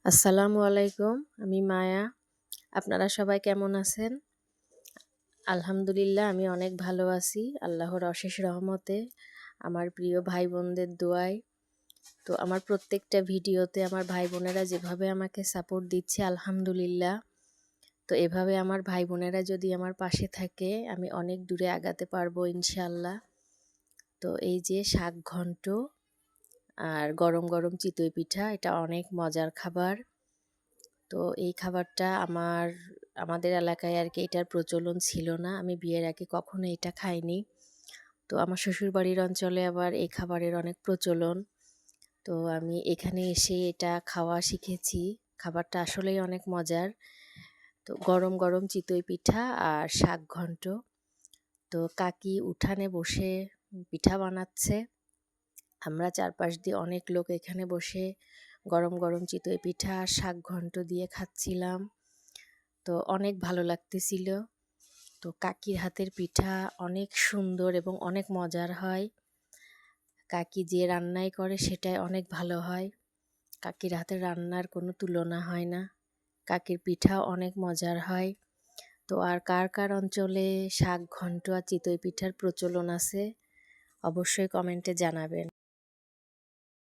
আসসালামু আলাইকুম, আমি মায়া। আপনারা সবাই কেমন আছেন? আলহামদুলিল্লাহ, আমি অনেক ভালো আছি আল্লাহর অশেষ রহমতে, আমার প্রিয় ভাই বোনদের দোয়ায়। তো আমার প্রত্যেকটা ভিডিওতে আমার ভাই বোনেরা যেভাবে আমাকে সাপোর্ট দিচ্ছে, আলহামদুলিল্লাহ। তো এভাবে আমার ভাই বোনেরা যদি আমার পাশে থাকে, আমি অনেক দূরে আগাতে পারবো ইনশাল্লাহ। তো এই যে শাক ঘন্ট আর গরম গরম চিতই পিঠা, এটা অনেক মজার খাবার। তো এই খাবারটা আমাদের এলাকায় আর কি এটার প্রচলন ছিল না। আমি বিয়ের আগে কখনো এটা খাইনি। তো আমার শ্বশুরবাড়ির অঞ্চলে আবার এই খাবারের অনেক প্রচলন। তো আমি এখানে এসে এটা খাওয়া শিখেছি। খাবারটা আসলেই অনেক মজার। তো গরম গরম চিতই পিঠা আর শাক ঘন্ট। তো কাকি উঠানে বসে পিঠা বানাচ্ছে। আমরা চারপাশ দিয়ে অনেক লোক এখানে বসে গরম গরম চিতই পিঠা আর শাক ঘন্ট দিয়ে খাচ্ছিলাম। তো অনেক ভালো লাগতেছিল। তো কাকির হাতের পিঠা অনেক সুন্দর এবং অনেক মজার হয়। কাকি যে রান্নাই করে সেটাই অনেক ভালো হয়। কাকির হাতের রান্নার কোনো তুলনা হয় না। কাকির পিঠা অনেক মজার হয়। তো আর কার কার অঞ্চলে শাক ঘন্ট আর চিতই পিঠার প্রচলন আছে, অবশ্যই কমেন্টে জানাবেন।